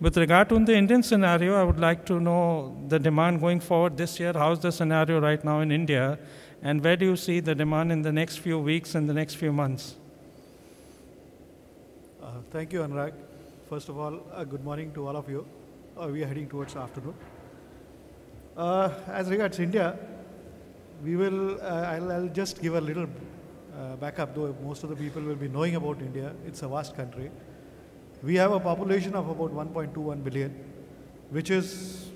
With regard to the Indian scenario, I would like to know the demand going forward this year. How's the scenario right now in India? And where do you see the demand in the next few weeks and the next few months? Thank you, Anurag. First of all, good morning to all of you. We are heading towards afternoon. As regards India, we will, I'll just give a little backup, though most of the people will be knowing about India. It's a vast country. We have a population of about 1.21 billion, which is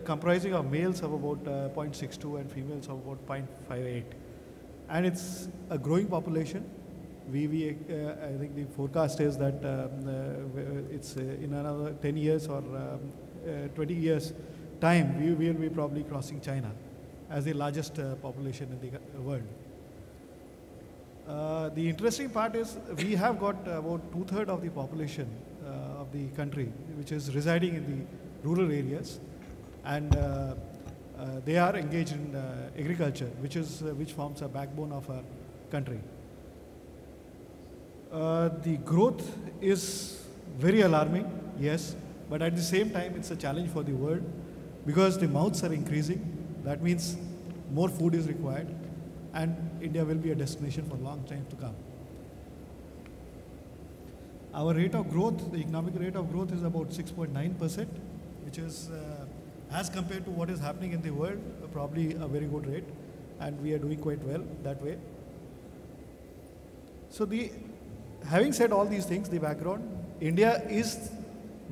comprising of males of about 0.62 and females of about 0.58. And it's a growing population. I think the forecast is that it's in another 10 years or 20 years time, we will be probably crossing China as the largest population in the world. The interesting part is we have got about 2/3 of the population of the country which is residing in the rural areas, and they are engaged in agriculture, which forms a backbone of our country. The growth is very alarming, yes, but at the same time it's a challenge for the world because the mouths are increasing. That means more food is required, and India will be a destination for a long time to come. Our rate of growth, the economic rate of growth, is about 6.9%, which is, as compared to what is happening in the world, probably a very good rate, and we are doing quite well that way. So having said all these things, the background, India is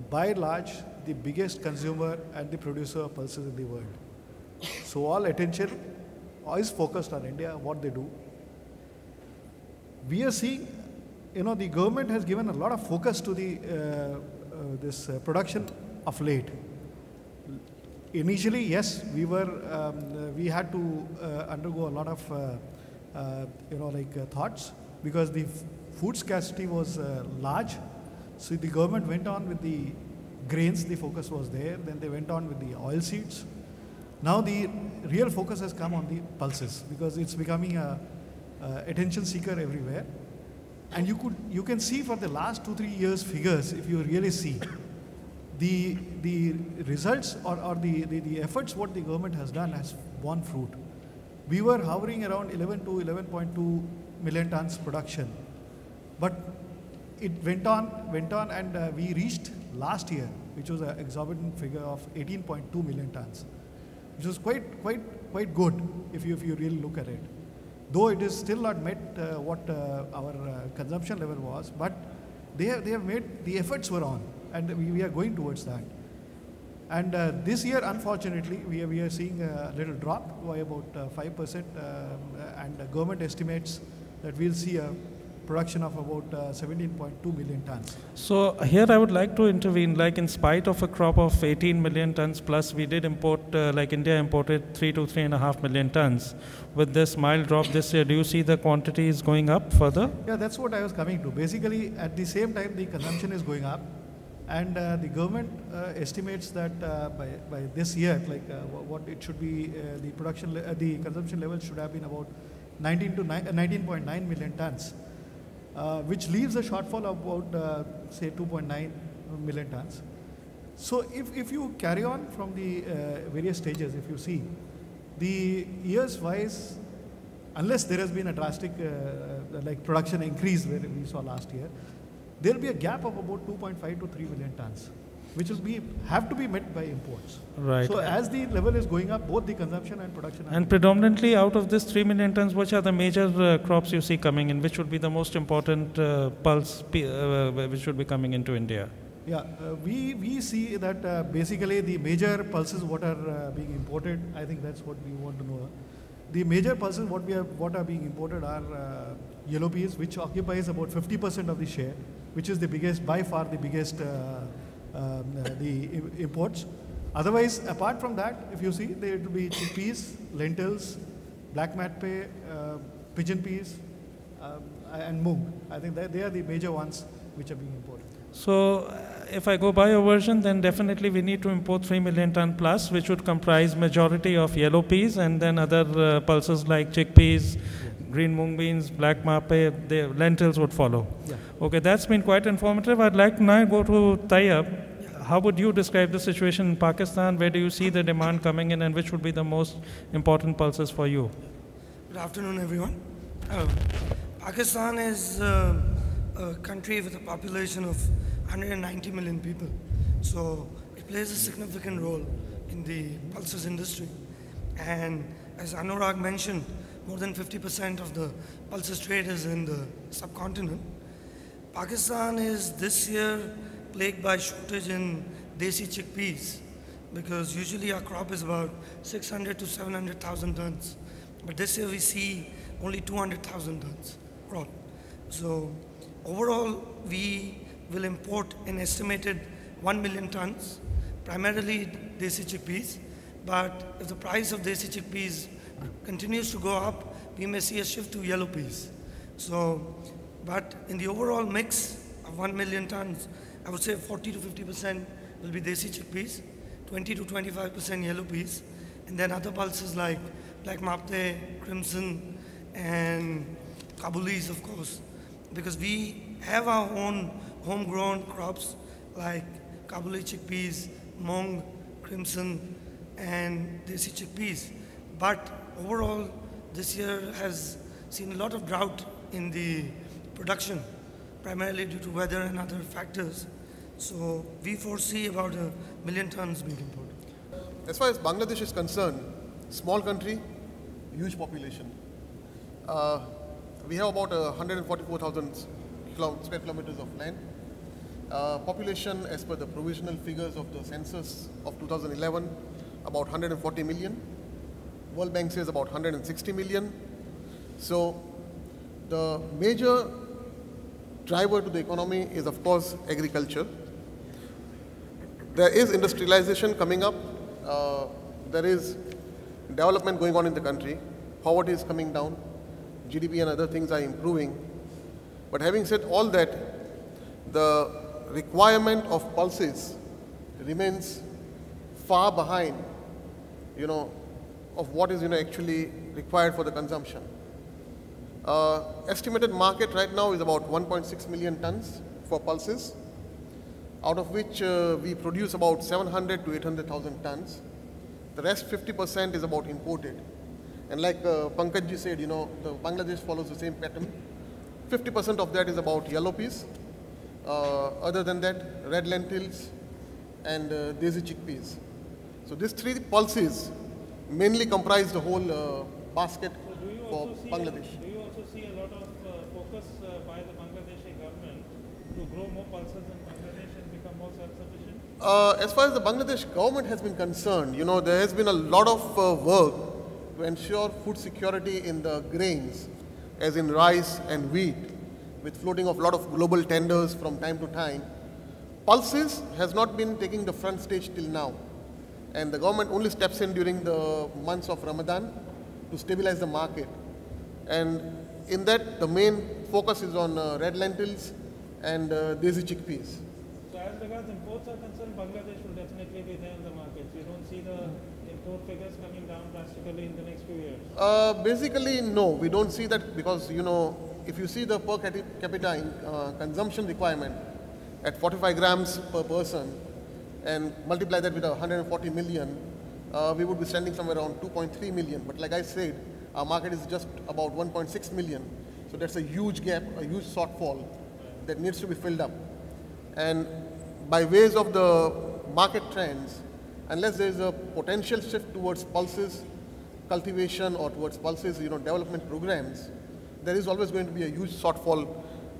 by and large the biggest consumer and the producer of pulses in the world. So all attention is focused on India, what they do. We are seeing, the government has given a lot of focus to this production of late. Initially, yes, we had to undergo a lot of, thoughts, because the food scarcity was large. So the government went on with the grains, the focus was there. Then they went on with the oil seeds. Now the real focus has come on the pulses because it's becoming a attention seeker everywhere. And you can see for the last 2-3 years figures, if you really see the results or the efforts what the government has done has borne fruit. We were hovering around 11 to 11.2 million tons production, but it went on, and we reached last year, which was an exorbitant figure of 18.2 million tons, which was quite good if you really look at it. Though it is still not met what our consumption level was, but they have made, the efforts were on, and we are going towards that. And this year, unfortunately, we are seeing a little drop by about 5%, and the government estimates that we'll see a production of about 17.2 million tons. So here I would like to intervene, like in spite of a crop of 18 million tons plus, we did import, like India imported 3 to 3.5 million tons. With this mild drop this year, do you see the quantities going up further? Yeah, that's what I was coming to. Basically, at the same time, the consumption is going up, and the government estimates that by this year, what it should be, the consumption level should have been about 19.9 million tons. Which leaves a shortfall of about, say, 2.9 million tons. So if you carry on from the various stages, if you see, the years-wise, unless there has been a drastic production increase where we saw last year, there will be a gap of about 2.5 to 3 million tons, which will have to be met by imports. Right. So as the level is going up, both the consumption and production. And predominantly out of this 3 million tons, which are the major crops you see coming in? Which would be the most important pulse which should be coming into India? Yeah, we see that basically the major pulses what are being imported, I think that's what we want to know. The major pulses what are being imported are yellow peas, which occupies about 50% of the share, which is the biggest, by far the biggest the imports. Otherwise, apart from that, if you see, there will be chickpeas, lentils, black matpe, pigeon peas, and mung. I think they are the major ones which are being imported. So, if I go by your version, then definitely we need to import 3 million ton plus, which would comprise majority of yellow peas and then other pulses like chickpeas, green mung beans, black mape, the lentils would follow. Yeah. Okay, that's been quite informative. I'd like to now go to Tayyab. how would you describe the situation in Pakistan? Where do you see the demand coming in, and which would be the most important pulses for you? Good afternoon, everyone. Pakistan is a country with a population of 190 million people. So it plays a significant role in the pulses industry. And as Anurag mentioned, more than 50% of the pulses trade is in the subcontinent. Pakistan is this year plagued by shortage in desi chickpeas, because usually our crop is about 600 to 700,000 tons. But this year we see only 200,000 tons crop. So overall, we will import an estimated 1 million tons, primarily desi chickpeas. But if the price of desi chickpeas continues to go up, we may see a shift to yellow peas. So, but in the overall mix of 1 million tons, I would say 40 to 50% will be desi chickpeas, 20 to 25% yellow peas, and then other pulses like black mapte, crimson, and Kabulis, of course, because we have our own homegrown crops like Kabuli chickpeas, mung, crimson, and desi chickpeas. But overall, this year has seen a lot of drought in the production, primarily due to weather and other factors. So we foresee about 1 million tons being imported. As far as Bangladesh is concerned, small country, huge population. We have about 144,000 square kilometers of land. Population, as per the provisional figures of the census of 2011, about 140 million. World Bank says about 160 million. So the major driver to the economy is, of course, agriculture. There is industrialization coming up. There is development going on in the country. Poverty is coming down. GDP and other things are improving. But having said all that, the requirement of pulses remains far behind, of what is, actually required for the consumption. Estimated market right now is about 1.6 million tons for pulses, out of which we produce about 700 to 800,000 tons. The rest 50% is about imported. And like Pankaj ji said, the Bangladesh follows the same pattern. 50% of that is about yellow peas. Other than that, red lentils and desi chickpeas. So these three pulses mainly comprise the whole basket for Bangladesh. Do you also see a lot of focus by the Bangladeshi government to grow more pulses in Bangladesh and become more self-sufficient? As far as the Bangladesh government has been concerned, there has been a lot of work to ensure food security in the grains, as in rice and wheat, with floating of a lot of global tenders from time to time. Pulses has not been taking the front stage till now. And the government only steps in during the months of Ramadan to stabilize the market. And in that, the main focus is on red lentils and desi chickpeas. So as regards imports are concerned, Bangladesh will definitely be there in the markets. You don't see the import figures coming down drastically in the next few years? Basically, no. We don't see that because, if you see the per capita consumption requirement at 45 grams per person, and multiply that with 140 million, we would be standing somewhere around 2.3 million. But like I said, our market is just about 1.6 million. So that's a huge gap, a huge shortfall that needs to be filled up. And by ways of the market trends, unless there is a potential shift towards pulses cultivation or towards pulses, development programs, there is always going to be a huge shortfall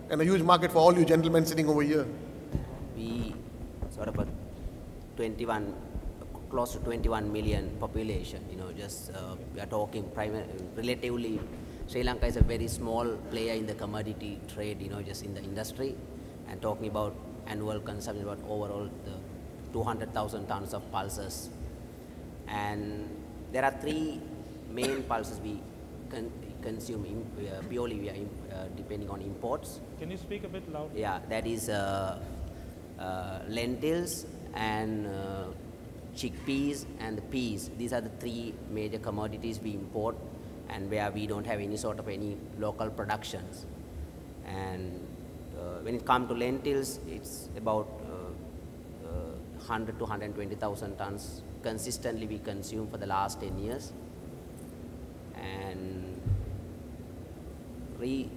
and a huge market for all you gentlemen sitting over here. We sort of 21, close to 21 million population, we are talking relatively, Sri Lanka is a very small player in the commodity trade, just in the industry, and talking about annual consumption, about overall the 200,000 tons of pulses. And there are three main pulses we consume, purely we are depending on imports. Can you speak a bit louder? Yeah, that is lentils and chickpeas and the peas. These are the three major commodities we import, and where we don't have any sort of any local productions. And when it comes to lentils, it's about 100 to 120,000 tons consistently we consume for the last 10 years. And the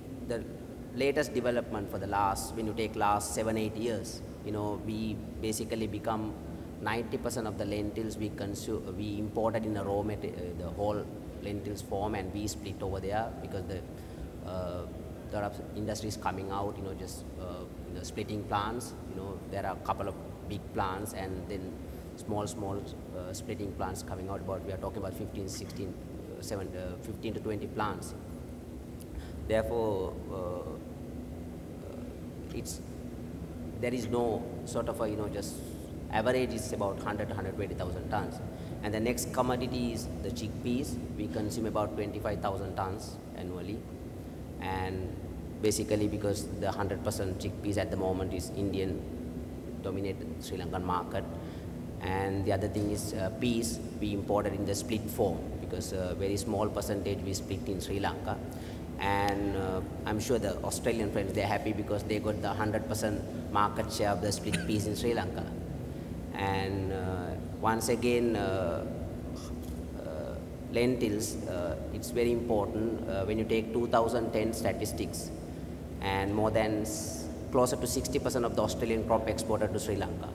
latest development for the last, when you take last 7-8 years, you know, we basically become 90% of the lentils we consume, we imported in a raw material, the whole lentils form, and we split over there because the lot of industries coming out, you know, just you know, splitting plants. You know, there are a couple of big plants and then small splitting plants coming out. About, we are talking about 15 to 20 plants. Therefore, there is no sort of a, you know, just average is about 100 to 120,000 tons. And the next commodity is the chickpeas. We consume about 25,000 tons annually. And basically because the 100% chickpeas at the moment is Indian dominated Sri Lankan market. And the other thing is peas we imported in the split form because a very small percentage we split in Sri Lanka. And I'm sure the Australian friends, they're happy because they got the 100% market share of the split peas in Sri Lanka. And once again, lentils, it's very important when you take 2010 statistics, and more than closer to 60% of the Australian crop exported to Sri Lanka.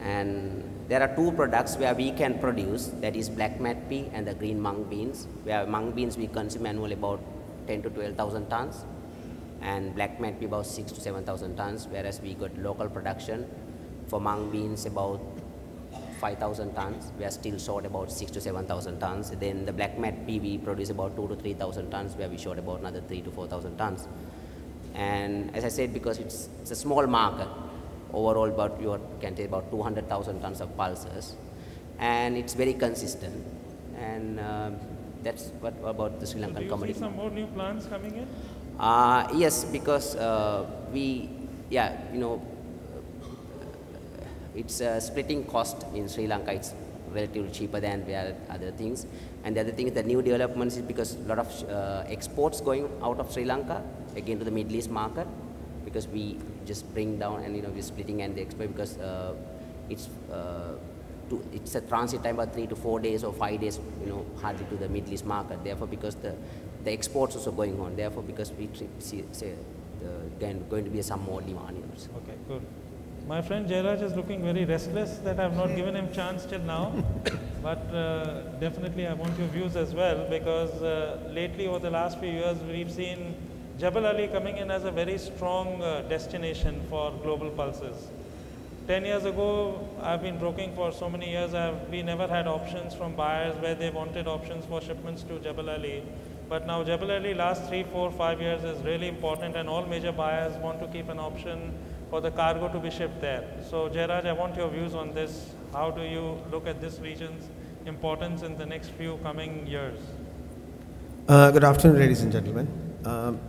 And there are two products where we can produce, that is black mat pea and the green mung beans. Where mung beans we consume annually about 10 to 12,000 tons, and black mat pea about 6 to 7,000 tons, whereas we got local production for mung beans about 5,000 tons. We are still short about 6 to 7,000 tons. Then the black mat pea we produce about 2 to 3,000 tons, where we short about another 3 to 4,000 tons. And as I said, because it's a small market, overall about you can take about 200,000 tons of pulses, and it's very consistent. And that's what about the Sri Lankan commodity. Do you see some more new plants coming in? Yes, because it's splitting cost in Sri Lanka. It's relatively cheaper than where other things. And the other thing is the new developments is because a lot of exports going out of Sri Lanka again to the Middle East market, because we just bring down and, you know, we're splitting and the export because it's a transit time about 3 to 4 days or 5 days, you know, hardly to the Middle East market. Therefore, because the exports also going on. Therefore, because we see going to be some more demand. You know. Okay, good. My friend Jairaj is looking very restless that I have not given him chance till now, but definitely I want your views as well, because lately over the last few years we've seen Jebel Ali coming in as a very strong destination for global pulses. 10 years ago, I've been broking for so many years, we never had options from buyers where they wanted options for shipments to Jebel Ali. But now Jebel Ali last 3, 4, 5 years is really important, and all major buyers want to keep an option for the cargo to be shipped there. So Jairaj, I want your views on this. How do you look at this region's importance in the next few coming years? Good afternoon, ladies and gentlemen.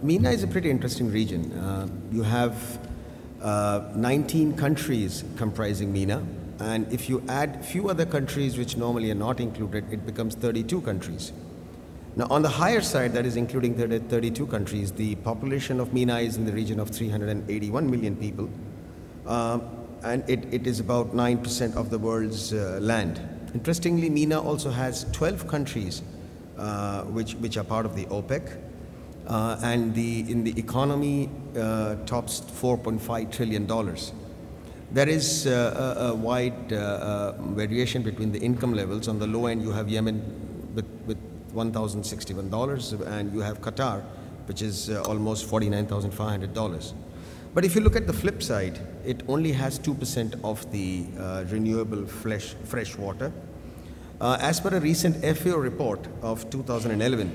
MENA is a pretty interesting region. You have 19 countries comprising MENA, and if you add few other countries which normally are not included, it becomes 32 countries. Now, on the higher side, that is including 32 countries, the population of MENA is in the region of 381 million people, and it is about 9% of the world's land. Interestingly, MENA also has 12 countries which are part of the OPEC, and in the economy tops $4.5 trillion. There is a wide variation between the income levels. On the low end, you have Yemen with $1,061, and you have Qatar, which is almost $49,500. But if you look at the flip side, it only has 2% of the renewable fresh water. As per a recent FAO report of 2011,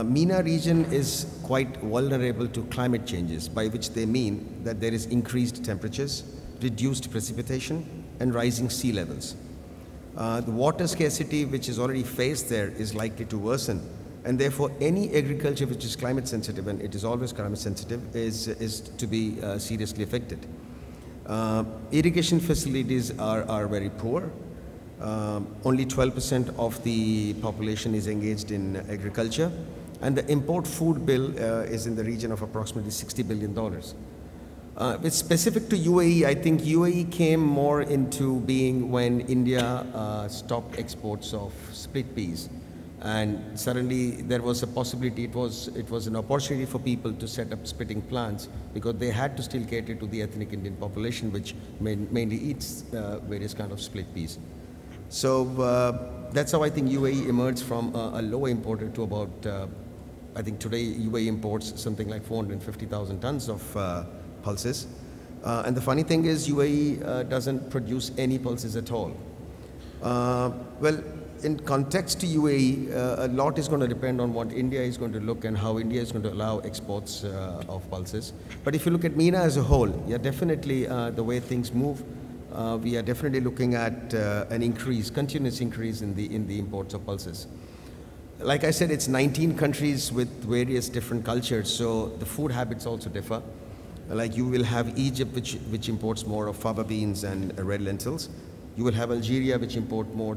MENA region is quite vulnerable to climate changes, by which they mean that there is increased temperatures, reduced precipitation, and rising sea levels. The water scarcity which is already faced there is likely to worsen, and therefore any agriculture which is climate sensitive, and it is always climate sensitive, is to be seriously affected. Irrigation facilities are very poor. Only 12% of the population is engaged in agriculture, and the import food bill is in the region of approximately $60 billion. It's specific to UAE. I think UAE came more into being when India stopped exports of split peas. And suddenly there was a possibility, it was an opportunity for people to set up splitting plants because they had to still cater to the ethnic Indian population, which mainly eats various kind of split peas. So that's how I think UAE emerged from a low importer to about, I think today UAE imports something like 450,000 tons of pulses. And the funny thing is UAE doesn't produce any pulses at all. Well, in context to UAE, a lot is going to depend on what India is going to look and how India is going to allow exports of pulses. But if you look at MENA as a whole, yeah, definitely the way things move, we are definitely looking at an increase, continuous increase in the imports of pulses. Like I said, it's 19 countries with various different cultures, so the food habits also differ. Like you will have Egypt, which imports more of fava beans and red lentils. You will have Algeria, which import more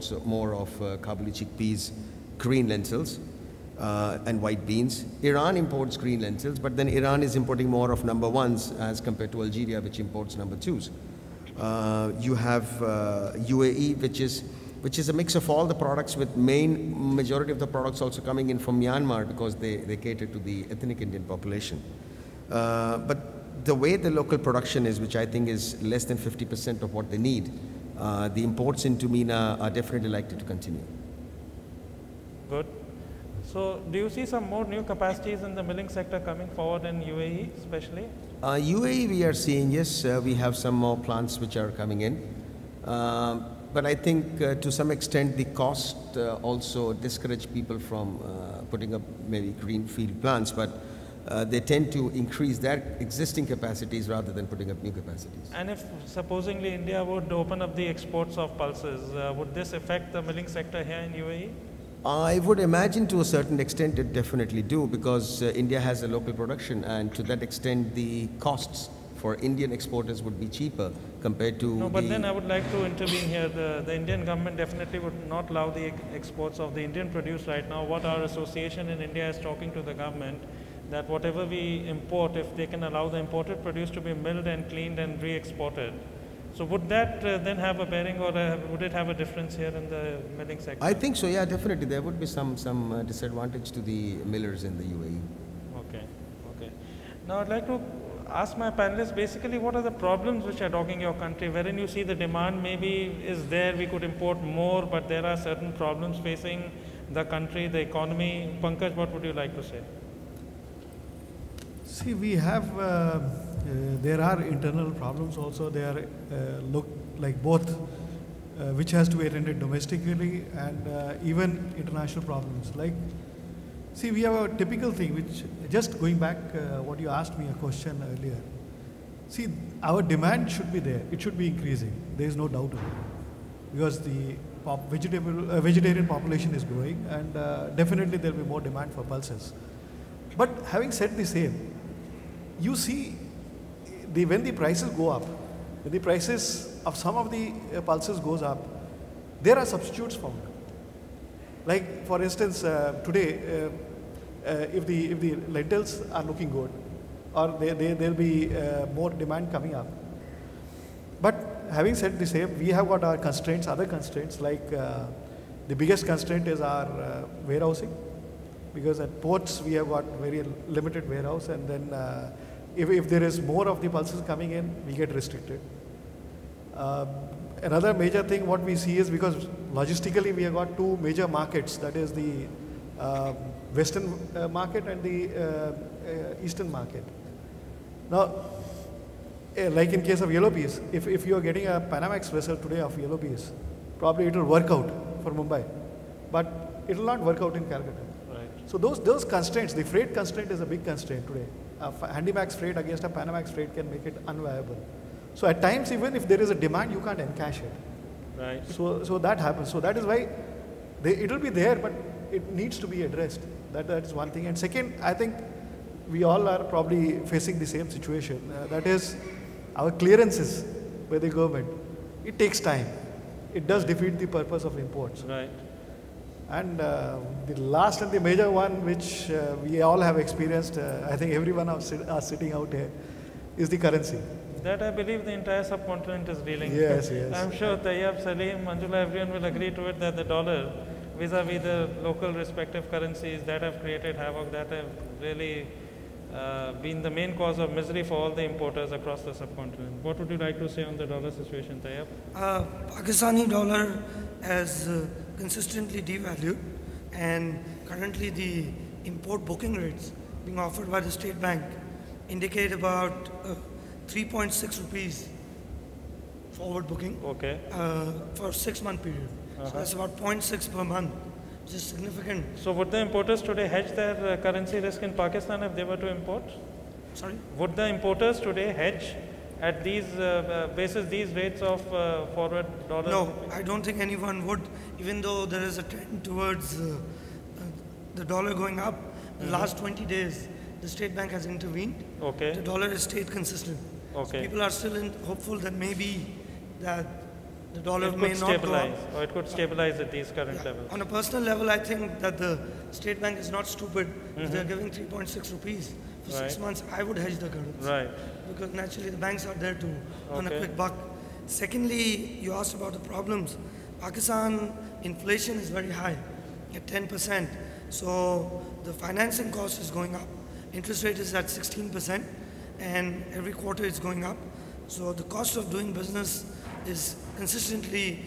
of Kabuli chickpeas, green lentils, and white beans. Iran imports green lentils, but then Iran is importing more of number ones as compared to Algeria, which imports number twos. You have UAE, which is a mix of all the products, with majority of the products also coming in from Myanmar because they cater to the ethnic Indian population. But the way the local production is, which I think is less than 50% of what they need, the imports into MENA are definitely likely to continue. Good. So do you see some more new capacities in the milling sector coming forward in UAE especially? UAE we are seeing, yes, we have some more plants which are coming in. But I think to some extent the cost also discourage people from putting up maybe greenfield plants, but they tend to increase their existing capacities rather than putting up new capacities. And if supposingly India would open up the exports of pulses, would this affect the milling sector here in UAE? I would imagine to a certain extent it definitely do, because India has a local production, and to that extent the costs for Indian exporters would be cheaper compared to No, but then I would like to intervene here. The Indian government definitely would not allow the exports of the Indian produce right now. What our association in India is talking to the government, that whatever we import, if they can allow the imported produce to be milled and cleaned and re-exported. So would that then have a bearing, or would it have a difference here in the milling sector? I think so, yeah, definitely. There would be some disadvantage to the millers in the UAE. Okay, okay. Now I'd like to ask my panelists basically what are the problems which are dogging your country, wherein you see the demand maybe is there, we could import more, but there are certain problems facing the country, the economy. Pankaj, what would you like to say? See, we have, there are internal problems also. They are look like both, which has to be attended domestically and even international problems. Like, see, we have a typical thing, which just going back, what you asked me a question earlier. See, our demand should be there. It should be increasing. There is no doubt about it, because the vegetarian population is growing, and definitely there will be more demand for pulses. But having said the same, you see, when the prices go up, when the prices of some of the pulses goes up, there are substitutes found. Like for instance, today, if the lentils are looking good, or there'll be more demand coming up. But having said the same, we have got our constraints, other constraints, like the biggest constraint is our warehousing, because at ports we have got very limited warehouse, and then if there is more of the pulses coming in, we get restricted. Another major thing what we see is, because logistically we have got two major markets, that is the western market and the eastern market. Now, like in case of yellow peas, if you are getting a Panamax vessel today of yellow peas, probably it will work out for Mumbai, but it will not work out in Calcutta. Right. So those constraints, the freight constraint is a big constraint today. A Handymax freight against a Panamax freight can make it unviable. So at times, even if there is a demand, you can't encash it. Right. So that happens. So that is why it will be there, but it needs to be addressed. That is one thing. And second, I think we all are probably facing the same situation. That is our clearances by the government. It takes time. It does defeat the purpose of imports. Right. And the last and the major one, which we all have experienced, I think everyone are sitting out here, is the currency. That I believe the entire subcontinent is dealing. Yes, yes. I'm sure Tayyab, Salim, Manjula, everyone will agree to it that the dollar vis-a-vis the local respective currencies that have created havoc, that have really been the main cause of misery for all the importers across the subcontinent. What would you like to say on the dollar situation, Tayyab? Pakistani dollar has consistently devalued, and currently the import booking rates being offered by the State Bank indicate about 3.6 rupees forward booking for a 6-month period. So that's about 0.6 per month, which is significant. So would the importers today hedge their currency risk in Pakistan if they were to import? Sorry? Would the importers today hedge at these basis these rates of forward dollar? No, I don't think anyone would, even though there is a trend towards the dollar going up. The last 20 days, the State Bank has intervened. Okay. The dollar has stayed consistent. Okay. So people are still hopeful that maybe that the dollar It may could not stabilize, go up. or it could stabilize at these current levels. On a personal level, I think that the State Bank is not stupid. If they're giving 3.6 rupees for 6 months, I would hedge the currency. Right. Because naturally the banks are there to earn a quick buck. Secondly, you asked about the problems. Pakistan inflation is very high at 10%. So the financing cost is going up. Interest rate is at 16%, and every quarter it's going up. So the cost of doing business is consistently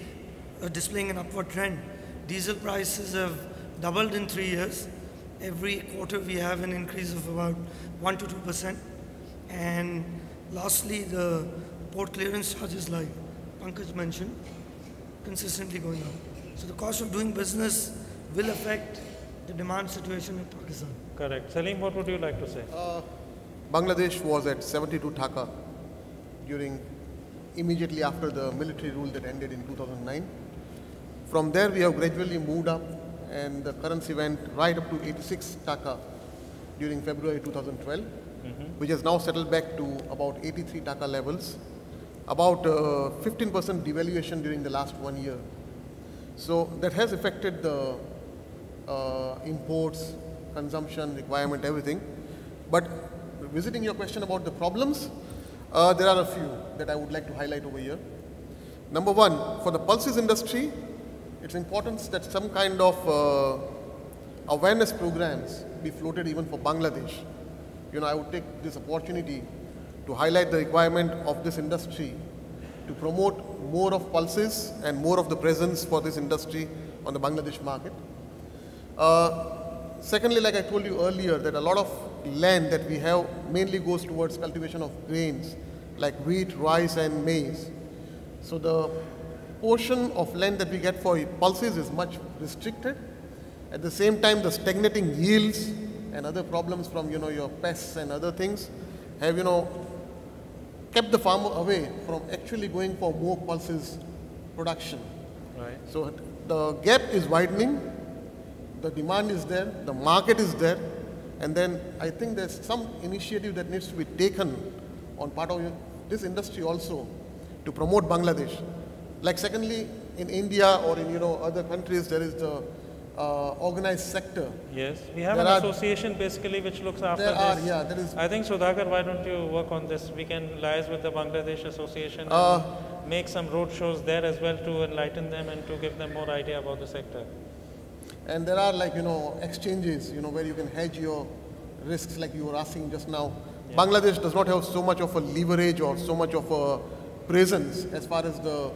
displaying an upward trend. Diesel prices have doubled in 3 years. Every quarter we have an increase of about 1 to 2%. And lastly, the port clearance charges, like Pankaj mentioned, consistently going up. So the cost of doing business will affect the demand situation in Pakistan. Correct. Salim, what would you like to say? Bangladesh was at 72 taka immediately after the military rule that ended in 2009. From there, we have gradually moved up, and the currency went right up to 86 taka during February 2012, which has now settled back to about 83 taka levels, about 15% devaluation during the last 1 year. So that has affected the imports, consumption, requirement, everything. But visiting your question about the problems, there are a few that I would like to highlight over here. Number one, for the pulses industry, it's important that some kind of awareness programs be floated even for Bangladesh. I would take this opportunity to highlight the requirement of this industry to promote more of pulses and more of the presence for this industry on the Bangladesh market. Secondly, like I told you earlier, that a lot of land that we have mainly goes towards cultivation of grains like wheat, rice and maize. So the portion of land that we get for pulses is much restricted. At the same time, the stagnating yields and other problems from your pests and other things have kept the farmer away from actually going for more pulses production. Right. So the gap is widening, the demand is there, the market is there, and then I think there's some initiative that needs to be taken on part of this industry also to promote Bangladesh. Like secondly, in India or in other countries, there is the organized sector. Yes, we have an association basically which looks after this. There is. I think, Sudhakar, why don't you work on this? We can liaise with the Bangladesh Association and make some road shows there as well to enlighten them and to give them more idea about the sector. And there are exchanges, where you can hedge your risks like you were asking just now. Yeah. Bangladesh does not have so much of a leverage or so much of a presence as far as the,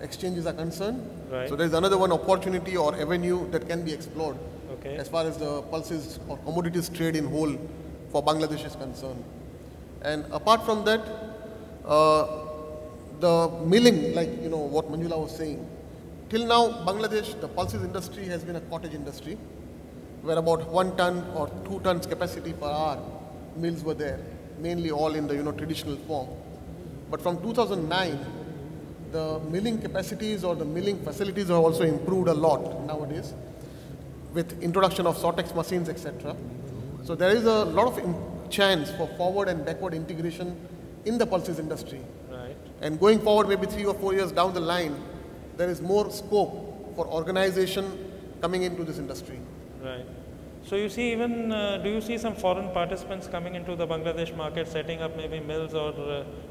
exchanges are concerned. Right. So there is another one opportunity or avenue that can be explored okay. as far as the pulses or commodities trade in whole for Bangladesh is concerned. And apart from that, the milling, like what Manjula was saying, till now Bangladesh, the pulses industry has been a cottage industry, where about 1 ton or 2 tons capacity per hour mills were there, mainly all in the traditional form. But from 2009, the milling capacities or the milling facilities have also improved a lot nowadays with introduction of Sortex machines, etc. So there is a lot of chance for forward and backward integration in the pulses industry. Right. And going forward, maybe 3 or 4 years down the line, there is more scope for organization coming into this industry. Right. So you see even, do you see some foreign participants coming into the Bangladesh market, setting up maybe mills, or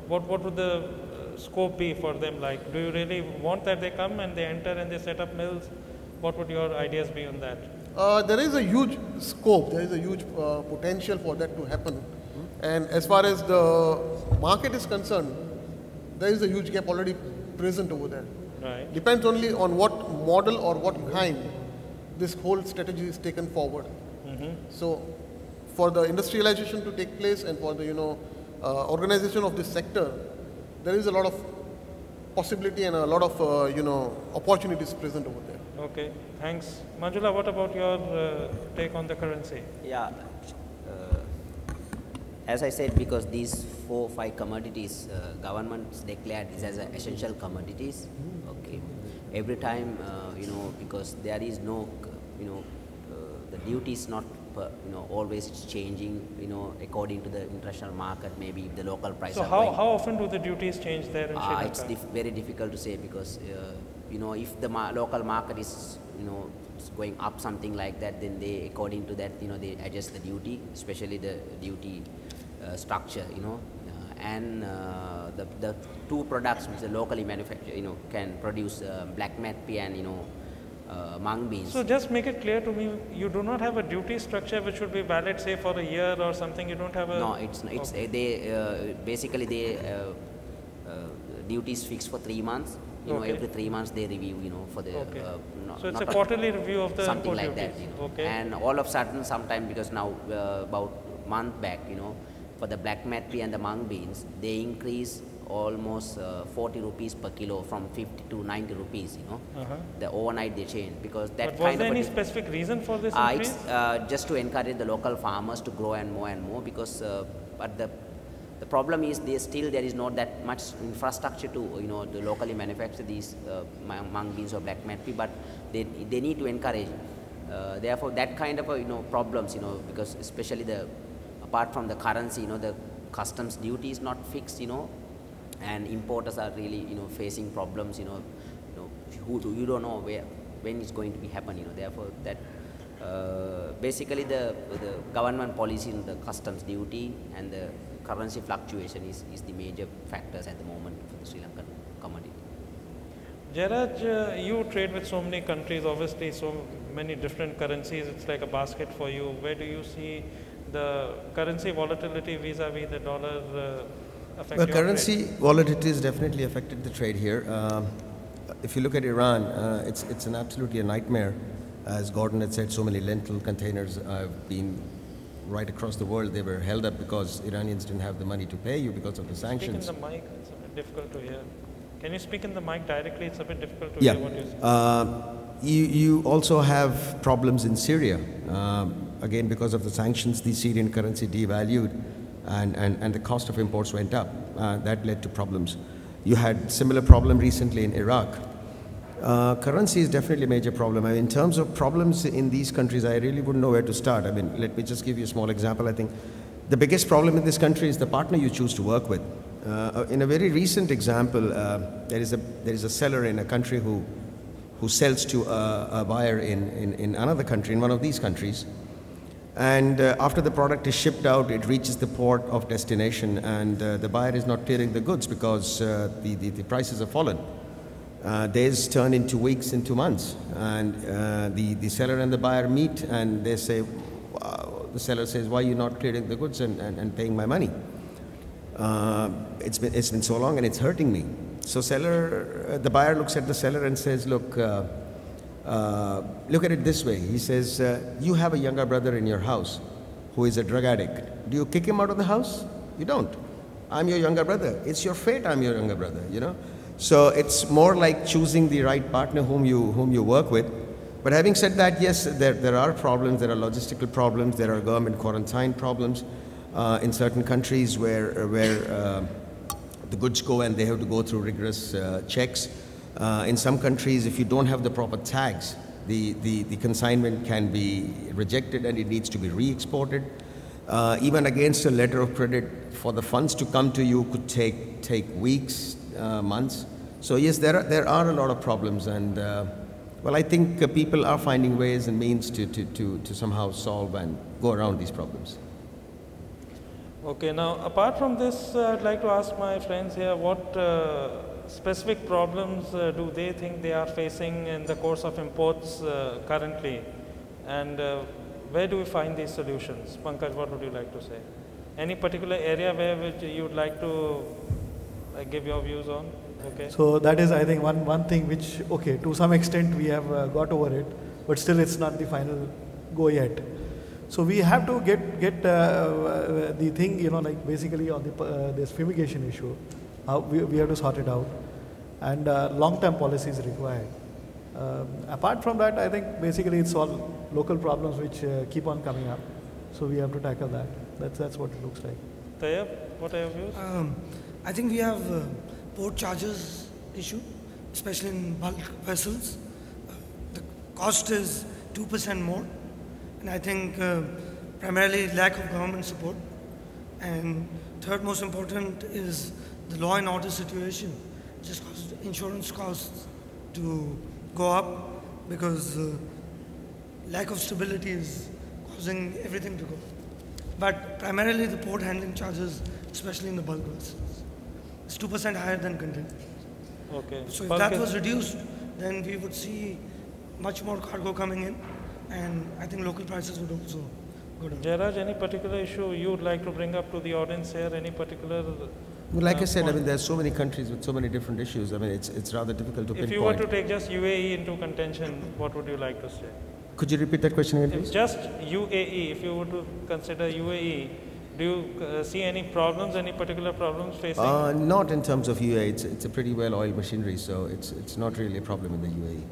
what would the scope be for them like? Do you really want that they come and they enter and they set up mills? What would your ideas be on that? There is a huge scope, there is a huge potential for that to happen. And as far as the market is concerned, there is a huge gap already present over there. Right. Depends only on what model or what kind this whole strategy is taken forward. So for the industrialization to take place and for the organization of this sector, there is a lot of possibility and a lot of opportunities present over there. Okay, thanks. Manjula, what about your take on the currency? Yeah, as I said, because these 4 or 5 commodities, governments declared is as essential commodities. Okay, every time because there is no the duty is not always changing according to the international market, maybe the local price. So how often do the duties change there in Sri Lanka? It's very difficult to say, because if the local market is going up something like that, then they according to that they adjust the duty, especially the duty structure, and the 2 products which are locally manufactured can produce black mat pea and mung beans. So just make it clear to me, you do not have a duty structure which should be valid, say, for a year or something. You don't have a. No, it's Okay. they basically they duty is fixed for 3 months. Okay. Every 3 months they review. For the. Okay. No, So it's not a quarterly review of the something import like that. duties. Okay. And all of a sudden, sometime, because now about a month back, for the black mat pea and the mung beans, they increase almost 40 rupees per kilo, from 50 to 90 rupees. The overnight they change, because that But was kind there of any specific reason for this increase? it's just to encourage the local farmers to grow and more, because but the problem is there is not that much infrastructure to the locally manufacture these mung beans or black mat pea, but they need to encourage. Therefore, that kind of problems, because especially apart from the currency, the customs duty is not fixed, and importers are really facing problems, you don't know when it's going to be happening. Therefore, that basically the government policy, the customs duty and the currency fluctuation is the major factors at the moment for the Sri Lankan commodity. Jairaj, you trade with so many countries, obviously so many different currencies. It's like a basket for you. Where do you see the currency volatility vis-a-vis the dollar affect Well, your currency trade? volatility has definitely affected the trade here. If you look at Iran, it's absolutely a nightmare. As Gordon had said, so many lentil containers have been right across the world. They were held up because Iranians didn't have the money to pay you because of the sanctions. Speak in the mic, it's a bit difficult to hear. Can you speak in the mic directly? It's a bit difficult to Yeah. hear what you're saying. You also have problems in Syria. Again, because of the sanctions, the Syrian currency devalued and the cost of imports went up. That led to problems. You had similar problem recently in Iraq. Currency is definitely a major problem. I mean, in terms of problems in these countries, I really wouldn't know where to start. I mean, let me just give you a small example. I think the biggest problem in this country is the partner you choose to work with. In a very recent example, there is a seller in a country who sells to a buyer in another country, in one of these countries. And after the product is shipped out, it reaches the port of destination, and the buyer is not clearing the goods because the prices have fallen. Days turn into weeks, into months, and the seller and the buyer meet, and they say, the seller says, "Why are you not clearing the goods and paying my money? It's been so long and it's hurting me." So the buyer looks at the seller and says, "Look at it this way." He says, "You have a younger brother in your house who is a drug addict. Do you kick him out of the house? You don't. I'm your younger brother. It's your fate I'm your younger brother, So it's more like choosing the right partner whom you work with. But having said that, yes, there are problems. There are logistical problems. There are government quarantine problems in certain countries where the goods go and they have to go through rigorous checks. In some countries, if you don't have the proper tags, the consignment can be rejected and it needs to be re-exported. Even against a letter of credit, for the funds to come to you could take weeks, months. So yes, there are a lot of problems, and Well, I think people are finding ways and means to somehow solve and go around these problems. Okay, now apart from this, I'd like to ask my friends here what specific problems do they think they are facing in the course of imports currently, and where do we find these solutions? Pankaj, what would you like to say? Any particular area where which you would like to give your views on? Okay. So that is, I think, one thing which, okay, to some extent we have got over it, but still it's not the final go yet. So we have to get the thing, you know, like basically on the this fumigation issue, we have to sort it out, and long-term policy is required. Apart from that, I think basically it's all local problems which keep on coming up. So we have to tackle that. That's what it looks like. Tayyab, what are your views? I think we have port charges issue, especially in bulk vessels. The cost is 2% more, and I think primarily lack of government support. And third most important is the law and order situation, just caused insurance costs to go up because lack of stability is causing everything to go. But primarily the port handling charges, especially in the bulk vessels, is 2% higher than container. Okay. So if that was reduced, then we would see much more cargo coming in, and I think local prices would also go down. Jairaj, any particular issue you would like to bring up to the audience here? Any particular? Well, like I said, I mean, there's so many countries with so many different issues. I mean, it's rather difficult to pinpoint. If you were to take just UAE into contention, what would you like to say? Could you repeat that question again, please? Just UAE, if you were to consider UAE, do you see any problems, any particular problems facing? Not in terms of UAE. It's a pretty well-oiled machinery, so it's not really a problem in the UAE.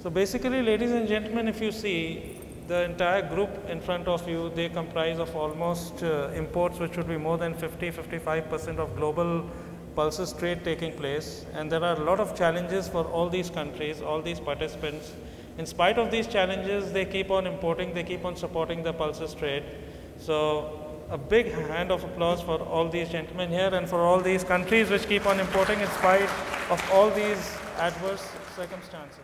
So basically, ladies and gentlemen, if you see the entire group in front of you, they comprise of almost imports which would be more than 50-55% of global pulses trade taking place, and there are a lot of challenges for all these countries, all these participants. In spite of these challenges, they keep on importing, they keep on supporting the pulses trade. So a big hand of applause for all these gentlemen here and for all these countries which keep on importing in spite of all these adverse circumstances.